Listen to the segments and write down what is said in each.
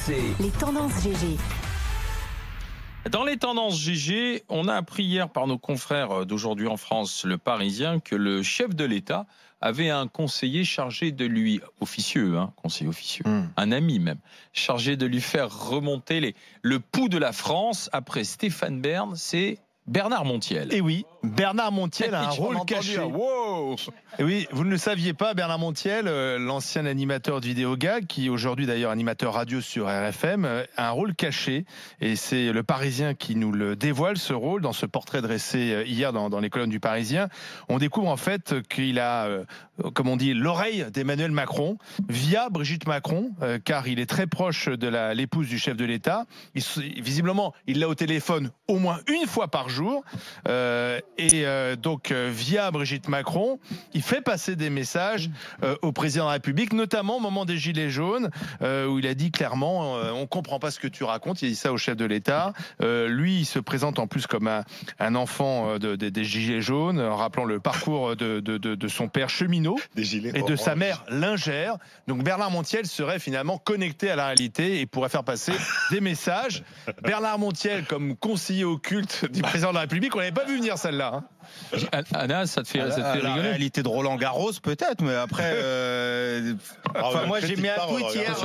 RMC. Les tendances GG. Dans les tendances GG, on a appris hier par nos confrères d'Aujourd'hui en France, Le Parisien, que le chef de l'État avait un conseiller chargé de lui, officieux, conseiller officieux, un ami même, chargé de lui faire remonter le pouls de la France après Stéphane Bern, c'est Bernard Montiel. Et oui, Bernard Montiel a un rôle caché. Wow. Et oui, vous ne le saviez pas, Bernard Montiel, l'ancien animateur de vidéo gag, qui est aujourd'hui d'ailleurs animateur radio sur RFM, a un rôle caché. Et c'est Le Parisien qui nous le dévoile, ce rôle, dans ce portrait dressé hier dans les colonnes du Parisien. On découvre en fait qu'il a, comme on dit, l'oreille d'Emmanuel Macron, via Brigitte Macron, car il est très proche de l'épouse du chef de l'État. Visiblement, il l'a au téléphone au moins une fois par jour. Donc via Brigitte Macron, il fait passer des messages au président de la République, notamment au moment des Gilets jaunes, où il a dit clairement on comprend pas ce que tu racontes. Il a dit ça au chef de l'État. Lui, il se présente en plus comme un enfant des Gilets jaunes, en rappelant le parcours de son père cheminot et de sa mère lingère. Donc Bernard Montiel serait finalement connecté à la réalité et pourrait faire passer des messages. Bernard Montiel comme conseiller occulte du président de la République, on n'avait pas vu venir celle-là. Anna, ça te fait rigoler? La réalité de Roland Garros, peut-être, mais après. Moi, j'ai mis un tweet hier.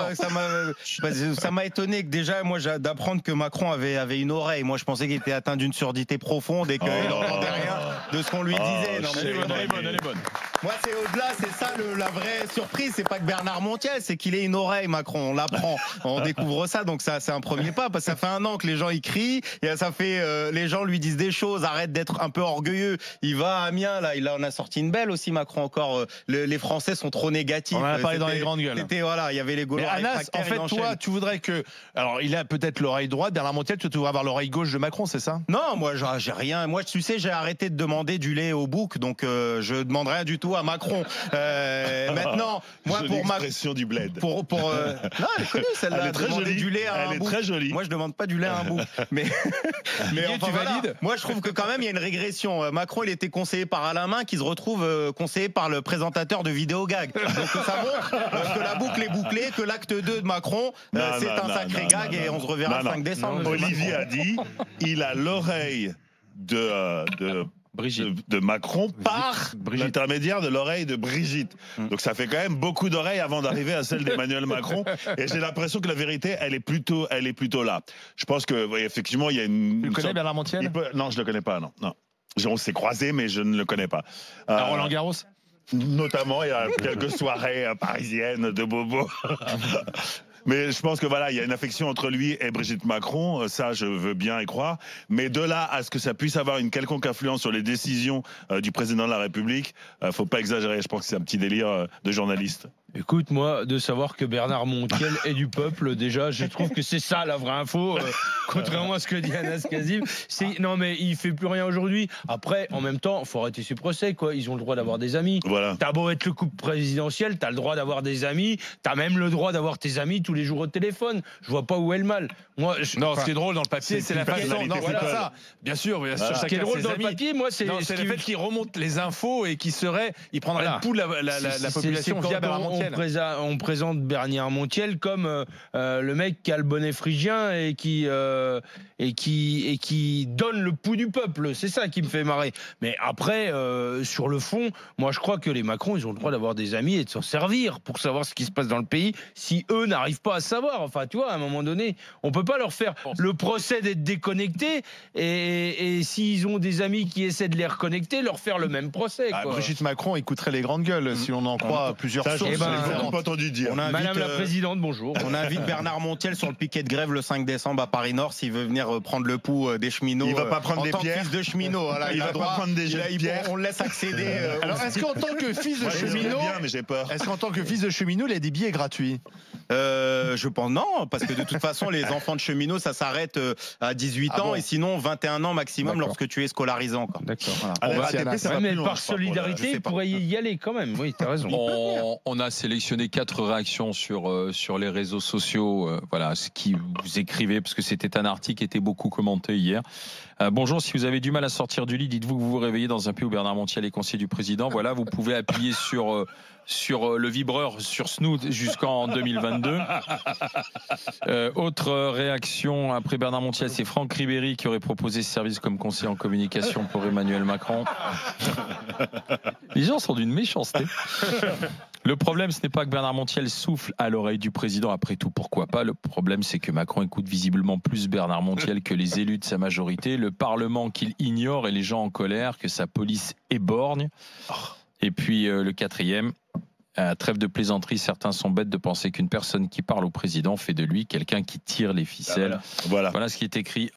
Ça m'a étonné que déjà, moi, d'apprendre que Macron avait une oreille. Moi, je pensais qu'il était atteint d'une surdité profonde et qu'il n'entendait rien de ce qu'on lui disait. Non, mais elle est bonne. Moi, c'est au-delà, c'est ça la vraie surprise. C'est pas que Bernard Montiel, c'est qu'il ait une oreille, Macron. On l'apprend, on découvre ça. Donc ça, c'est un premier pas, parce que ça fait un an que les gens y crient. Et ça fait, les gens lui disent des choses. Arrête d'être un peu orgueilleux. Il va à Amiens, là, il en a sorti une belle aussi, Macron, encore. Les Français sont trop négatifs. On en a parlé dans les grandes gueules. Il y avait les Gaulois. Mais Anas, en fait, toi, tu voudrais que. Alors, il a peut-être l'oreille droite, Bernard Montiel, tu voudrais avoir l'oreille gauche de Macron, c'est ça? Non, moi, j'ai rien. Moi, tu sais, j'ai arrêté de demander du lait au bouc, donc je demande rien du tout à Macron. Maintenant, moi, pour l'expression du bled. Non, elle est connue, celle-là. Elle est très jolie. Du lait à elle un est bouc. très jolie. Moi, je demande pas du lait à un bouc. Mais enfin, tu valides? Moi, je trouve que quand même, il y a une régression. Macron, il était conseillé par Alain Min, qui se retrouve conseillé par le présentateur de vidéo gag. Donc ça montre que la boucle est bouclée, que l'acte 2 de Macron, c'est un sacré gag, et on se reverra le 5 décembre. Olivier a dit, il a l'oreille de Macron par l'intermédiaire de l'oreille de Brigitte. Donc ça fait quand même beaucoup d'oreilles avant d'arriver à celle d'Emmanuel Macron. Et j'ai l'impression que la vérité, elle est plutôt là. Je pense que effectivement, il y a une. Tu le connais, Bernard Montiel? Non, je le connais pas. Non. On s'est croisés, mais je ne le connais pas. À Roland Garros? Notamment, il y a quelques soirées parisiennes de bobo. Mais je pense que voilà, il y a une affection entre lui et Brigitte Macron, ça je veux bien y croire. Mais de là à ce que ça puisse avoir une quelconque influence sur les décisions du président de la République, faut pas exagérer. Je pense que c'est un petit délire de journaliste. Écoute, moi, de savoir que Bernard Montiel est du peuple, déjà, je trouve que c'est ça la vraie info, contrairement à ce que dit Anas Kazim. Non, mais il fait plus rien aujourd'hui. Après, en même temps, faut arrêter ces procès, quoi. Ils ont le droit d'avoir des amis. Voilà. T'as beau être le couple présidentiel, t'as le droit d'avoir des amis. T'as même le droit d'avoir tes amis tous les jours au téléphone. Je vois pas où est le mal. Moi, ce qui est drôle dans le papier, c'est la façon. Non, c'est pas ça. Bien sûr. Ce qui est drôle dans le papier, moi, c'est le fait qu'il remonte les infos et qu'il prendrait le pouls de la population via Bernard Montiel. On présente Bernard Montiel comme le mec qui a le bonnet phrygien et qui donne le pouls du peuple. C'est ça qui me fait marrer. Mais après, sur le fond, moi je crois que les Macron, ils ont le droit d'avoir des amis et de s'en servir pour savoir ce qui se passe dans le pays. Si eux n'arrivent pas à savoir, enfin tu vois, à un moment donné, on peut pas leur faire le procès d'être déconnectés et s'ils ont des amis qui essaient de les reconnecter, leur faire le même procès. Quoi. Brigitte Macron écouterait les grandes gueules si on en croit plusieurs sources. Pas entendu dire. Madame la Présidente, bonjour. On invite Bernard Montiel sur le piquet de grève le 5 décembre à Paris-Nord s'il veut venir prendre le pouls des cheminots. Il va pas prendre des pierres. En tant que fils de cheminot, voilà, il va pas prendre des pierres. On le laisse accéder. Alors, est-ce qu'en tant que fils de cheminot, mais j'ai peur. Est-ce qu'en tant que fils de cheminot, il a des billets gratuits? Je pense non, parce que de toute façon, les enfants de cheminots, ça s'arrête à 18 ans et sinon 21 ans maximum lorsque tu es scolarisé encore. D'accord. Voilà. Mais par solidarité, il pourrait y aller quand même. Oui, tu as raison. On a sélectionné 4 réactions sur les réseaux sociaux. Voilà, ce qui vous écrivez, parce que c'était un article qui était beaucoup commenté hier. Bonjour, si vous avez du mal à sortir du lit, dites-vous que vous vous réveillez dans un pays où Bernard Montiel est conseiller du président. Voilà, vous pouvez appuyer sur sur le vibreur sur Snoot jusqu'en 2022. Autre réaction après Bernard Montiel, c'est Franck Ribéry qui aurait proposé ce service comme conseiller en communication pour Emmanuel Macron. Les gens sont d'une méchanceté. Le problème, ce n'est pas que Bernard Montiel souffle à l'oreille du président. Après tout, pourquoi pas? Le problème, c'est que Macron écoute visiblement plus Bernard Montiel que les élus de sa majorité, le Parlement qu'il ignore et les gens en colère, que sa police éborgne. Et puis le quatrième, trêve de plaisanterie, certains sont bêtes de penser qu'une personne qui parle au président fait de lui quelqu'un qui tire les ficelles. Voilà. Voilà ce qui est écrit